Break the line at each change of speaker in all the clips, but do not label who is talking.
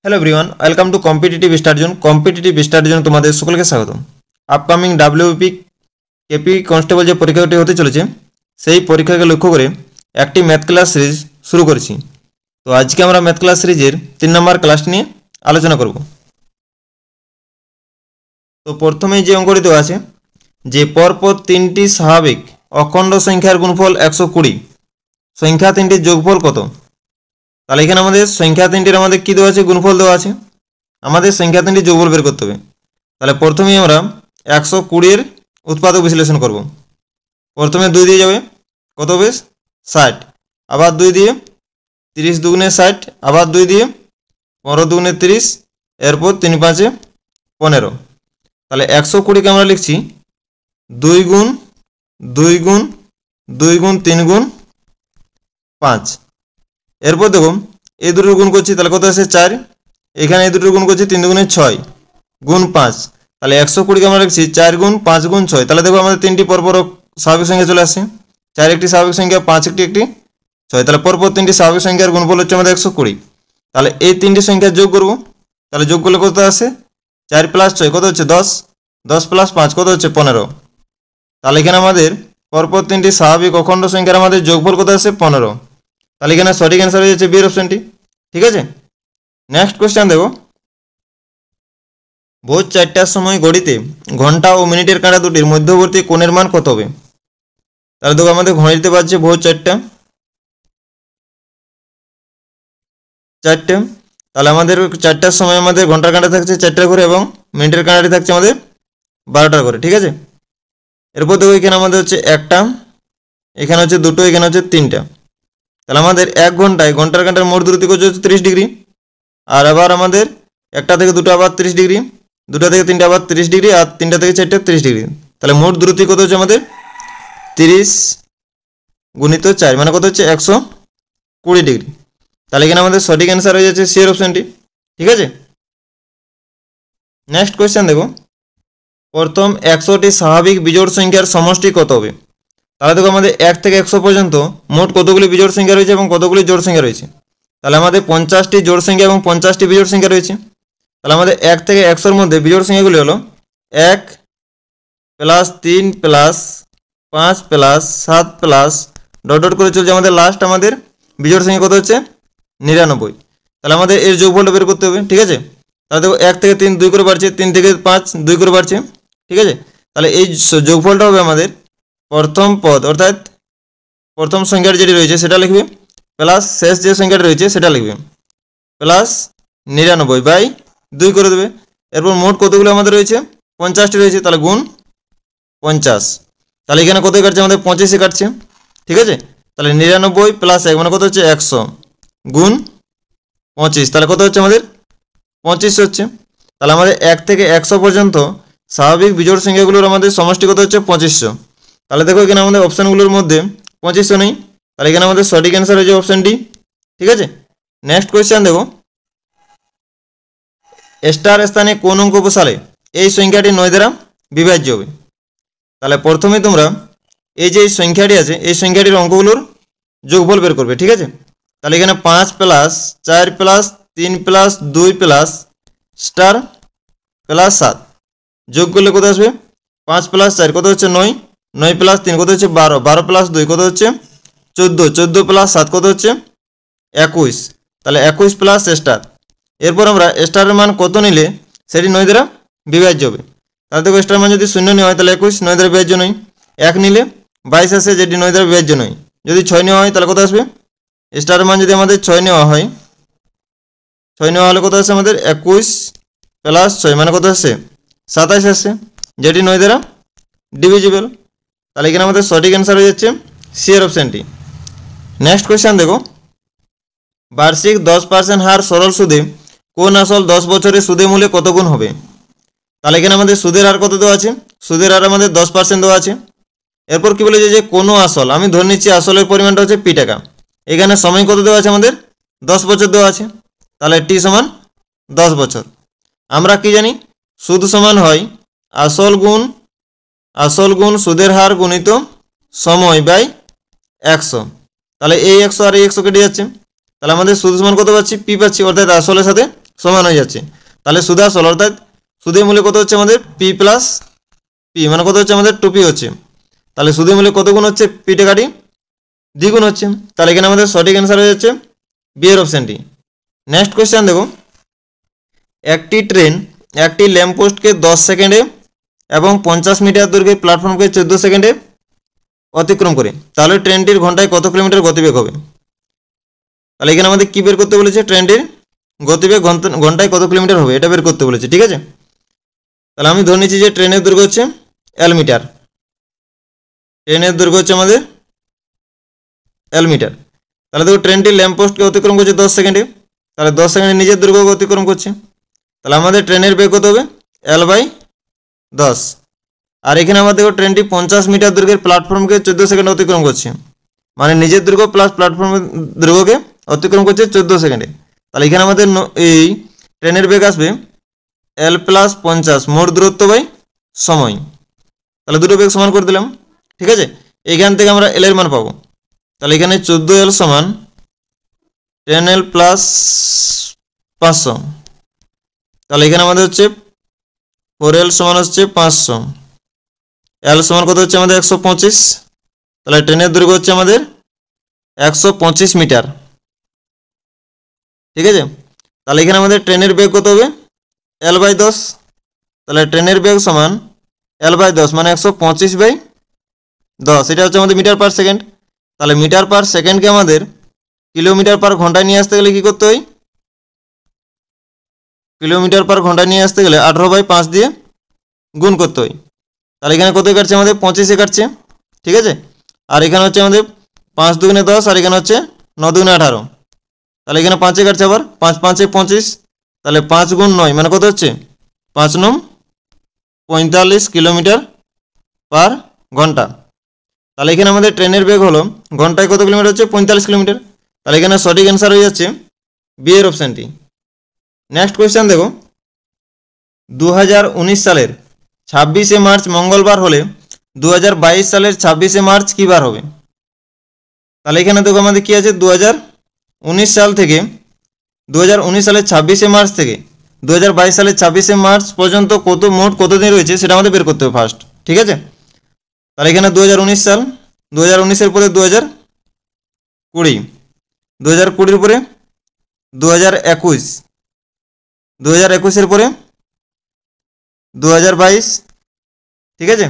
Hello everyone, welcome to competitive star zone. Competitive star zone তোমাদের সকলকে স্বাগত। Upcoming WP KP constable যে পরীক্ষাটি হতে চলেছে সেই পরীক্ষাকে লক্ষ্য করে একটি ম্যাথ ক্লাস সিরিজ শুরু করেছি। তো আজকে আমরা ম্যাথ ক্লাস সিরিজের 3 নম্বর ক্লাসটি নিয়ে আলোচনা করব। তো প্রথমেই যে অঙ্কটি দেওয়া আছে যে পরপর 3টি স্বাভাবিক অখণ্ড সংখ্যার গুণফল 120, সংখ্যা 3টির যোগফল কত? তাহলে এখানে আমাদের সংখ্যা 3টির আমাদের কী দেওয়া আছে? গুণফল দেওয়া আছে। আমাদের সংখ্যা 3টির যোগফল বের করতে হবে। তাহলে প্রথমেই আমরা 120-এর উৎপাদক বিশ্লেষণ করব। প্রথমে 2 দিয়ে যাবে, কত হবে? 60। আবার 2 দিয়ে 30 দুগুণে 60, আবার 2 দিয়ে 15 দুগুণে 30, এরপর 3 5 15। তাহলে 120কে আমরা লিখছি 2 গুণ 2 গুণ 2 গুণ 3 গুণ 5। এরপর দেখো এই দুটোর গুণ করছি, তাহলে কত আসে? 4। এখানে এই দুটোর গুণ করছি 3 দুগুণে 6 গুণ 5। তাহলে 120কে আমরা লিখছি 4 গুণ 5 গুণ 6। তাহলে দেখো আমাদের 3টি পরপর স্বাভাবিক সংখ্যা চলে আসছে। 4 একটি স্বাভাবিক সংখ্যা, 5 একটি 6। তাহলে পরপর 3টি স্বাভাবিক সংখ্যার গুণফল হচ্ছে আমাদের 120। তাহলে এই 3টি সংখ্যা যোগ করব। তাহলে যোগ করলে কত আসে? 4 + 6 কত হচ্ছে? 10। 10 + 5 কত হচ্ছে? 15। তাহলে এখানে আমাদের পরপর 3টি স্বাভাবিক অখণ্ড সংখ্যার আমাদের যোগফল কত আসে? 15। তাহলে এখানে সঠিক অ্যান্সার হয়ে যাচ্ছে বি অপশনটি। ঠিক আছে, নেক্সট কোশ্চেন দেখো। ভোর 4টার সময় ঘড়িতে ঘন্টা ও মিনিটের কাঁটা দুটির মধ্যবর্তী কোণের মান কত হবে? তাহলে দেখো আমাদের ঘড়িতে বাজছে ভোর 4টা। তাহলে আমাদের 4টার সময় আমাদের ঘন্টার কাঁটা থাকছে 4টা করে এবং মিনিটের কাঁটাটি থাকছে আমাদের 12টা করে। ঠিক আছে, এরপর দেখো এখানে আমাদের হচ্ছে 1টা, এখানে হচ্ছে 2টো, এখানে হচ্ছে 3টা। তাহলে আমাদের 1 ঘন্টায় ঘন্টার কাঁটার মোট দূরত্ব হচ্ছে 30 ডিগ্রি। আর আবার আমাদের 1টা থেকে 2টা আবার 30 ডিগ্রি, 2টা থেকে 3টা আবার 30 ডিগ্রি, আর 3টা থেকে 4টা 30 ডিগ্রি। তাহলে মোট দূরত্ব কত হচ্ছে আমাদের? 30 গুণিত 4 মানে কত হচ্ছে? 120 ডিগ্রি। তাহলে এখানে আমাদের সঠিক অ্যান্সার হয়ে যাচ্ছে সি এর অপশনটি। ঠিক আছে, নেক্সট কোয়েশ্চেন দেখো। প্রথম 100টি স্বাভাবিক বিজোড় সংখ্যার সমষ্টি কত হবে? তাহলে দেখো আমাদের 1 থেকে 100 পর্যন্ত মোট কতগুলি বিজোড় সংখ্যা রয়েছে এবং কতগুলি জোড় সংখ্যা রয়েছে? তাহলে আমাদের 50টি জোড় সংখ্যা এবং 50টি বিজোড় সংখ্যা রয়েছে। তাহলে আমাদের 1 থেকে 100-র মধ্যে বিজোড় সংখ্যাগুলি হলো 1 + 3 + 5 + 7 প্লাস ডট ডট করে চলছে আমাদের লাস্ট আমাদের বিজোড় সংখ্যা কত হচ্ছে? 99। তাহলে আমাদের এর যোগফলটা বের করতে হবে। ঠিক আছে, তাহলে দেখো 1 থেকে 3 2 করে বাড়ছে, 3 থেকে 5 2 করে বাড়ছে। ঠিক আছে, তাহলে এই যোগফলটা হবে আমাদের প্রথম পদ অর্থাৎ প্রথম সংখ্যাটি যেটি রয়েছে সেটা লিখবে, প্লাস শেষ যে সংখ্যাটি রয়েছে সেটা লিখবে, প্লাস 99/2 করে দেবে। এরপর মোট কতগুলো আমাদের রয়েছে? 50টি রয়েছে, তাহলে গুণ 50। তাহলে এখানে কত কাটছে? আমাদের 25 কাটছে। ঠিক আছে, তাহলে 99 + 1 মানে কত হচ্ছে? 100 গুণ 25, তাহলে কত হচ্ছে আমাদের? 25 হচ্ছে। তাহলে আমাদের 1 থেকে 100 পর্যন্ত স্বাভাবিক বিজোড় সংখ্যাগুলোর আমাদের সমষ্টি কত হচ্ছে? 2500। তাহলে দেখো এখানে আমাদের অপশানগুলোর মধ্যে 2500 নেই, তাহলে এখানে আমাদের সঠিক অ্যান্সার হয়েছে অপশান ডি। ঠিক আছে, নেক্সট কোয়েশ্চেন দেখো। স্টার স্থানে কোন অঙ্ক বসালে এই সংখ্যাটি 9 দ্বারা বিভাজ্য হবে? তাহলে প্রথমে তোমরা এই যে সংখ্যাটি আছে এই সংখ্যাটির অঙ্কগুলোর যোগফল বের করবে। ঠিক আছে, তাহলে এখানে 5 + 4 + 3 + 2 + স্টার + 7 যোগ করলে কত আসবে? 5 + 4 কত হচ্ছে? 9, 9 + 3 কত হচ্ছে? 12, 12 + 2 কত হচ্ছে? 14, 14 + 7 কত হচ্ছে? 21। তাহলে 21 প্লাস স্টার। এরপর আমরা স্টারের মান কত নিলে সেটি 9 দ্বারা বিভাজ্য হবে? তাহলে দেখো স্টার মান যদি 0 নেওয়া হয় তাহলে 21 9 দ্বারা বিভাজ্য নয়। 1 নিলে 22 আসে, যেটি 9 দ্বারা বিভাজ্য নয়। যদি 6 নেওয়া হয় তাহলে কত আসবে? স্টারের মান যদি আমাদের 6 নেওয়া হয়, 6 নেওয়া হলে কত আসে আমাদের? 21 + 6 মানে কত আসছে? 27 আসছে, যেটি 9 দ্বারা ডিভিজিবল। তাহলে এখানে আমাদের সঠিক অ্যান্সার হয়ে যাচ্ছে সি এর অপশানটি। নেক্সট কোয়েশ্চেন দেখো। বার্ষিক 10% হার সরল সুদে কোন আসল 10 বছরের সুদে মূল্যে কত গুণ হবে? তাহলে এখানে আমাদের সুদের হার কত দেওয়া আছে? সুদের হার আমাদের 10% দেওয়া আছে। এরপর কি বলেছে যে কোনো আসল, আমি ধরে নিচ্ছি আসলের পরিমাণটা হচ্ছে পি টাকা। এখানে সময় কত দেওয়া আছে আমাদের? 10 বছর দেওয়া আছে, তাহলে টি সমান 10 বছর। আমরা কি জানি? সুদ সমান হয় আসল গুণ সুদের হার গুণিত সময় বাই 100। তাহলে এই 100 আর এই 100 কেটে যাচ্ছে, তাহলে আমাদের সুদ সমান কত পাচ্ছি? পি পাচ্ছি, অর্থাৎ আসলের সাথে সমান হয়ে যাচ্ছে। তাহলে সুদ আসল অর্থাৎ সুদের মূল্য কত হচ্ছে আমাদের পি প্লাস পি, মানে কত হচ্ছে আমাদের 2p হচ্ছে। তাহলে সুদের মূল্য কত গুণ হচ্ছে, পি টাকাটি দ্বিগুণ হচ্ছে। তাহলে এখানে আমাদের সঠিক অ্যান্সার হয়ে যাচ্ছে বি এর অপশানটি। নেক্সট কোয়েশ্চেন দেখো, একটি ট্রেন একটি ল্যাম্পপোস্টকে 10 সেকেন্ডে এবং 50 মিটার দৈর্ঘ্যের প্ল্যাটফর্মকে 14 সেকেন্ডে অতিক্রম করে, তাহলে ট্রেনটির ঘন্টায় কত কিলোমিটার গতিবেগ হবে? তাহলে এখানে আমাদের কি বের করতে বলেছে, ট্রেনটির গতিবেগ ঘন্টায় কত কিলোমিটার হবে এটা বের করতে বলেছে, ঠিক আছে। তাহলে আমি ধরে নিচ্ছি যে ট্রেনের দৈর্ঘ্য হচ্ছে এল মিটার, ট্রেনের দৈর্ঘ্য হচ্ছে আমাদের এল মিটার। তাহলে দেখো ট্রেনটি ল্যাম্পপোস্টকে অতিক্রম করছে 10 সেকেন্ডে, তাহলে 10 সেকেন্ডে নিজের দৈর্ঘ্য অতিক্রম করছে, তাহলে আমাদের ট্রেনের বেগ কত হবে, এল বাই 10। আর এখানে আমাদের দেখো ট্রেনটি 50 মিটার দৈর্ঘ্যের প্ল্যাটফর্মকে 14 সেকেন্ডে অতিক্রম করছে, মানে নিজের দৈর্ঘ্য প্লাস প্ল্যাটফর্মের দৈর্ঘ্যকে অতিক্রম করছে 14 সেকেন্ডে। তাহলে এখানে আমাদের এই ট্রেনের বেগ আসবে এল প্লাস 50 মোট দূরত্ব বাই সময়। তাহলে দুটো বেগ সমান করে দিলাম, ঠিক আছে। এইখান থেকে আমরা এল এর মান পাবো। তাহলে এখানে 14L সমান 10L প্লাস 500, তাহলে এখানে আমাদের হচ্ছে 4L সমান হচ্ছে 500, এল সমান কত হচ্ছে আমাদের 125, তাহলে ট্রেনের দৈর্ঘ্য হচ্ছে আমাদের 125 মিটার, ঠিক আছে। তাহলে এখানে আমাদের ট্রেনের বেগ কত হবে, এল বাই 10, তাহলে ট্রেনের বেগ সমান এল বাই 10 মানে 125/10, এটা হচ্ছে আমাদের মিটার পার সেকেন্ড। তাহলে মিটার পার সেকেন্ডকে আমাদের কিলোমিটার পার ঘন্টায় নিয়ে আসতে গেলে কী করতে হয়, কিলোমিটার পার ঘন্টায় নিয়ে আসতে গেলে 18/5 দিয়ে গুণ করতে হয়। তাহলে এখানে কত কাটছে আমাদের 25 কাটছে, ঠিক আছে। আর এখানে হচ্ছে আমাদের 5 দুগুণে 10, আর এখানে হচ্ছে 9 দুগুণে 18, তাহলে এখানে 5 কাটছে আবার 5 5 25, তাহলে 5 গুণ 9 মানে কত হচ্ছে 5 9 45 কিলোমিটার পার ঘন্টা। তাহলে এখানে আমাদের ট্রেনের বেগ হলো ঘন্টায় কত কিলোমিটার হচ্ছে 45 কিলোমিটার। তাহলে এখানে সঠিক অ্যান্সার হয়ে যাচ্ছে বি এর অপশানটি। নেক্সট কোয়েশ্চেন দেখো, 2019 সালের 26শে মার্চ মঙ্গলবার হলে 2022 সালের 26শে মার্চ কী বার হবে? তাহলে এখানে দেখো আমাদের কী আছে, 2019 সাল থেকে 2019 সালের 26শে মার্চ থেকে 2022 সালের 26শে মার্চ পর্যন্ত মোট কত দিন রয়েছে সেটা আমাদের বের করতে হবে ফার্স্ট, ঠিক আছে। তাহলে এখানে 2019 সাল, 2019-এর পরে 2020, 2020-এর পরে 2021, 2021-এর পরে 2022, ঠিক আছে।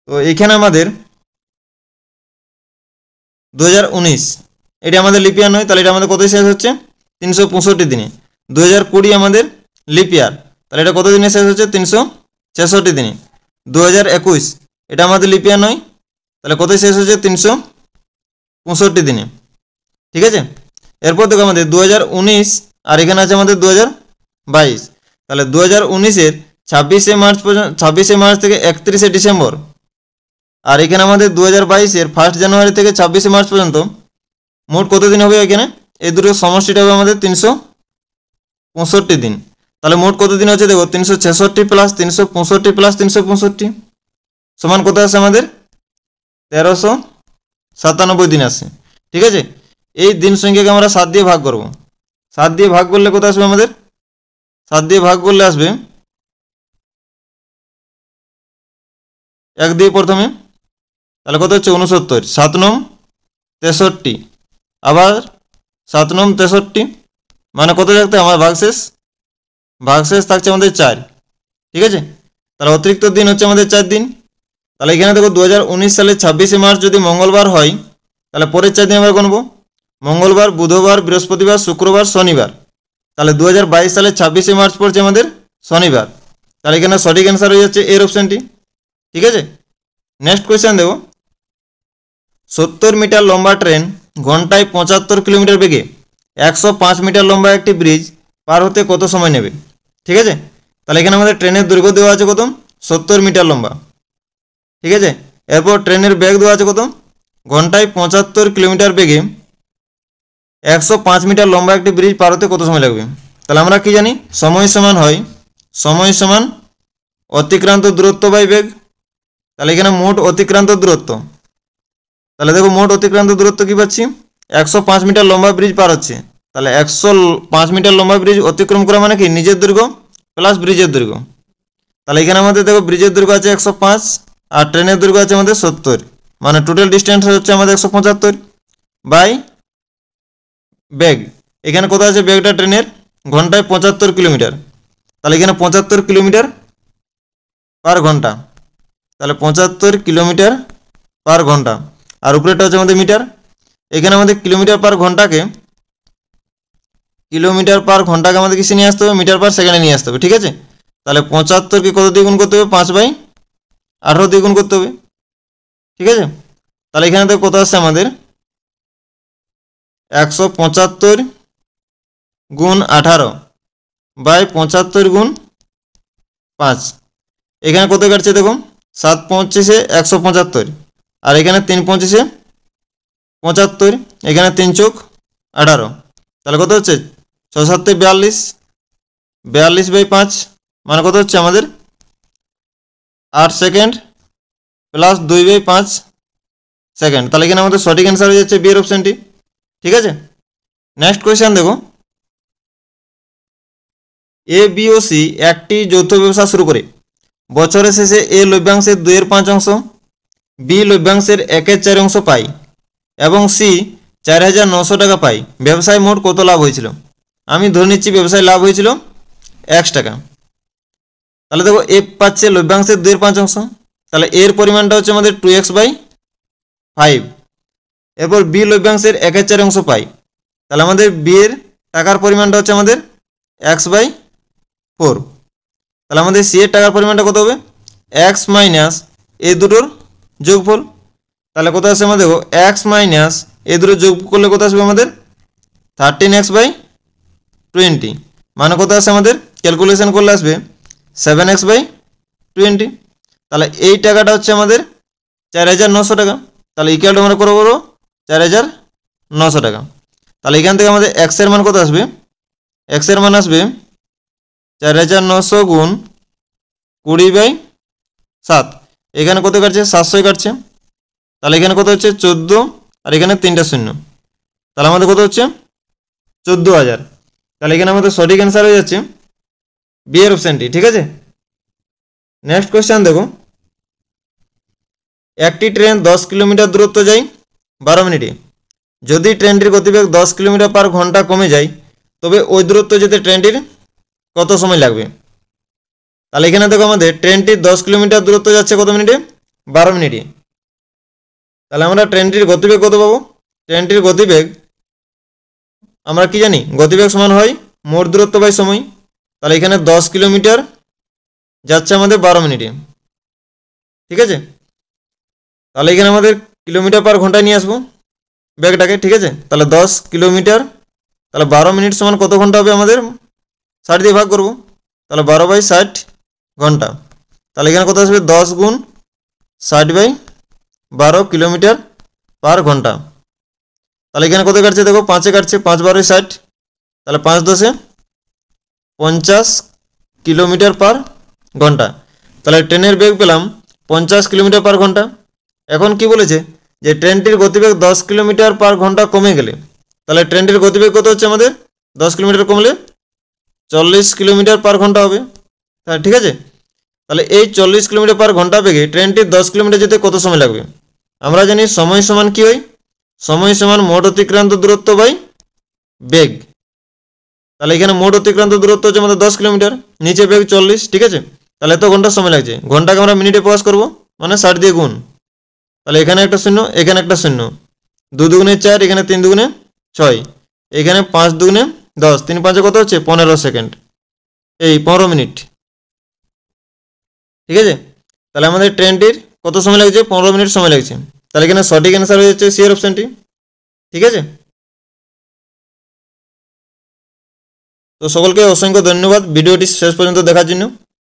তো এখানে আমাদের 2019 এটা আমাদের লিপিয়ার নয়, তাহলে এটা আমাদের কত শেষ হচ্ছে 365 দিনে। 2020 আমাদের লিপিয়ার, তাহলে এটা কত দিনে শেষ হচ্ছে 366 দিনে। 2021 এটা আমাদের লিপিয়ার নয়, তাহলে কত শেষ হচ্ছে 365 দিনে, ঠিক আছে। এরপর দেখো আমাদের 2019 আর এখানে আছে আমাদের 2022, তাহলে 2019-এর 26শে মার্চ পর্যন্ত, 26শে মার্চ থেকে 31শে ডিসেম্বর, আর এখানে আমাদের 2022-এর 1 জানুয়ারি থেকে 26শে মার্চ পর্যন্ত মোট কত দিন হবে? এখানে এই দুটো সমষ্টিটা হবে আমাদের 365 দিন। তাহলে মোট কত দিন হচ্ছে দেখো 366 প্লাস 365 প্লাস 365 সমান কত আসে আমাদের 1397 দিন আসে, ঠিক আছে। এই দিন সংখ্যাকে আমরা 7 দিয়ে ভাগ করব, 7 দিয়ে ভাগ করলে কত আসবে আমাদের, 7 দিয়ে ভাগ করলে আসবে 1 দিয়ে প্রথমে, তাহলে কত হচ্ছে 69, 7 9 63, আবার 7 9 63 মানে কত থাকতে আমার ভাগশেষ থাকছে আমাদের 4, ঠিক আছে। তাহলে অতিরিক্ত দিন হচ্ছে আমাদের 4 দিন। তাহলে এখানে দেখো 2019 সালের 26শে মার্চ যদি মঙ্গলবার হয়, তাহলে পরের 4 দিন আমরা গণব মঙ্গলবার, বুধবার, বৃহস্পতিবার, শুক্রবার, শনিবার। তাহলে 2022 সালের 26শে মার্চ পড়ছে আমাদের শনিবার। তাহলে এখানে সঠিক অ্যান্সার হয়ে যাচ্ছে এর অপশানটি, ঠিক আছে। নেক্সট কোয়েশ্চেন দেখো, 70 মিটার লম্বা ট্রেন ঘন্টায় 75 কিলোমিটার বেগে 105 মিটার লম্বা একটি ব্রিজ পার হতে কত সময় নেবে? ঠিক আছে। তাহলে এখানে আমাদের ট্রেনের দৈর্ঘ্য দেওয়া আছে কত, 70 মিটার লম্বা, ঠিক আছে। এরপর ট্রেনের বেগ দেওয়া আছে কত, ঘন্টায় 75 কিলোমিটার বেগে 105 মিটার লম্বা একটি ব্রিজ পার হতে কত সময় লাগবে? তাহলে আমরা কি জানি, সময় সমান অতিক্রান্ত দূরত্ব বাই বেগ। তাহলে এখানে মোট অতিক্রান্ত দূরত্ব, তাহলে দেখো মোট অতিক্রান্ত দূরত্ব কি পাচ্ছি, 105 মিটার লম্বা ব্রিজ পার হচ্ছে, তাহলে 105 মিটার লম্বা ব্রিজ অতিক্রম করা মানে কি নিজের দৈর্ঘ্য প্লাস ব্রিজের দৈর্ঘ্য। তাহলে এখানে আমাদের দেখো ব্রিজের দৈর্ঘ্য আছে 105 আর ট্রেনের দৈর্ঘ্য আছে আমাদের 70, মানে টোটাল ডিস্টেন্স হচ্ছে আমাদের 175 বাই বেগ। এখানে কত আছে বেগটা ট্রেনের, ঘন্টায় 75 কিলোমিটার। তাহলে এখানে 75 কিলোমিটার পার ঘন্টা, তাহলে 75 কিলোমিটার পার ঘন্টা। আর উপরেটা হচ্ছে আমাদের মিটার। এখানে আমাদের কিলোমিটার পার ঘন্টাকে আমাদের কিসে নিয়ে আসতে হবে, মিটার পার সেকেন্ডে নিয়ে আসতে হবে, ঠিক আছে। তাহলে 75কে কত দিয়ে গুণ করতে হবে, 5/18 দিয়ে গুণ করতে হবে, ঠিক আছে। তাহলে এখানে তো কত আসছে আমাদের 175 গুণ 18 বাই 75 গুণ 5। এখানে কত কাটছে দেখো, 7 পঁচিশে 175 আর এখানে 3 পঁচিশে 75, এখানে 3 চোখ 18, তাহলে কত হচ্ছে 6 7 42, 42/5 মানে কত হচ্ছে আমাদের 8 সেকেন্ড প্লাস 2/5 সেকেন্ড। তাহলে এখানে আমাদের সঠিক অ্যান্সার হয়ে যাচ্ছে বি এর অপশনটি, ঠিক আছে। নেক্সট কোয়েশ্চেন দেখো, এ বি ও সি একটি যৌথ ব্যবসা শুরু করে বছরের শেষে এ লভ্যাংশের 2/5 অংশ, বি লভ্যাংশের 1/4 অংশ পায় এবং সি 4,900 টাকা পায়। ব্যবসায় মোট কত লাভ হয়েছিল? আমি ধরে নিচ্ছি ব্যবসায় লাভ হয়েছিল 1 টাকা। তাহলে দেখো এ পাচ্ছে লভ্যাংশের 2/5 অংশ, তাহলে এর পরিমাণটা হচ্ছে আমাদের 2x/5। এরপর বি লভ্যাংশের 1/4 অংশ পাই, তাহলে আমাদের বি এর টাকার পরিমাণটা হচ্ছে আমাদের x/4। তাহলে আমাদের সি এর টাকার পরিমাণটা কত হবে, x মাইনাস এই দুটোর যোগফল। তাহলে কত আসবে আমাদের x মাইনাস এই দুটো যোগ করলে কত আসবে আমাদের 13x/20, মানে কত আসে আমাদের ক্যালকুলেশন করলে আসবে 7x/20। তাহলে এই টাকাটা হচ্ছে আমাদের 4,900 টাকা। তাহলে ইকুয়ালটা আমরা করবো 4,900 টাকা। তাহলে এখান থেকে আমাদের x এর মান কত আসবে, x এর মান আসবে 4,900 গুণ 20/7, এখানে কত কাটছে 700 কাটছে। তাহলে এখানে কত হচ্ছে 14 আর এখানে 3টা শূন্য, তাহলে আমাদের কত হচ্ছে 14,000। তাহলে এখানে আমাদের সঠিক অ্যান্সার হয়ে যাচ্ছে বি এর অপশনটি, ঠিক আছে। নেক্সট কোয়েশ্চেন দেখো, একটি ট্রেন 10 কিলোমিটার দূরত্ব যায় 12 মিনিটে। যদি ট্রেনটির গতিবেগ 10 কিলোমিটার পার ঘন্টা কমে যায় তবে ওই দূরত্ব যেতে ট্রেনটির কত সময় লাগবে? তাহলে এখানে দেখো আমাদের ট্রেনটি 10 কিলোমিটার দূরত্ব যাচ্ছে কত মিনিটে, 12 মিনিটে। তাহলে আমরা ট্রেনটির গতিবেগ কত পাবো, ট্রেনটির গতিবেগ আমরা কি জানি, গতিবেগ সমান হয় মোট দূরত্ব বাই সময়। তাহলে এখানে 10 কিলোমিটার যাচ্ছে আমাদের 12 মিনিটে, ঠিক আছে। তাহলে এখানে আমাদের কিলোমিটার পার ঘন্টায় নিয়ে আসবো বেগটাকে, ঠিক আছে। তাহলে 10 কিলোমিটার, তাহলে 12 মিনিট সমান কত ঘন্টা হবে আমাদের, 60 দিয়ে ভাগ করবো, তাহলে 12/60 ঘন্টা। তাহলে এখানে কত আসবে 10 গুণ 60/12 কিলোমিটার পার ঘন্টা। তাহলে এখানে কত কাটছে দেখো 5-এ কাটছে, 5-12-60, তাহলে 5-10-এ 50 কিলোমিটার পার ঘন্টা। তাহলে ট্রেনের বেগ পেলাম 50 কিলোমিটার পার ঘন্টা। এখন কি বলেছে যে ট্রেনটির গতিবেগ 10 কিলোমিটার পার ঘন্টা কমে গেলে, তাহলে ট্রেনটির গতিবেগ কত হচ্ছে আমাদের 10 কিলোমিটার কমলে 40 কিলোমিটার পার ঘন্টা হবে, হ্যাঁ ঠিক আছে। তাহলে এই 40 কিলোমিটার পার ঘন্টা বেগে ট্রেনটি 10 কিলোমিটার যেতে কত সময় লাগবে? আমরা জানি সময় সমান কি হয়, সময় সমান মোট অতিক্রান্ত দূরত্ব বাই বেগ। তাহলে এখানে মোট অতিক্রান্ত দূরত্ব হচ্ছে আমাদের 10 কিলোমিটার, নিচে বেগ 40, ঠিক আছে। তাহলে এত ঘন্টা সময় লাগছে, ঘন্টাকে আমরা মিনিটে প্রকাশ করবো, মানে 60 দিয়ে গুণ। তাহলে এখানে একটা শূন্য, এখানে একটা শূন্য, 2 দুগুণে 4, এখানে 3 দুগুণে 6, এখানে 5 দুগুণে 10, 3-5 কত হচ্ছে 15 সেকেন্ড, এই 15 মিনিট, ঠিক আছে। তাহলে আমাদের ট্রেনটির কত সময় লাগছে, 15 মিনিট সময় লাগছে। তাহলে এখানে সঠিক অ্যান্সার হয়ে যাচ্ছে সি এর অপশনটি, ঠিক আছে। তো সকলকে অসংখ্য ধন্যবাদ ভিডিওটি শেষ পর্যন্ত দেখার জন্য।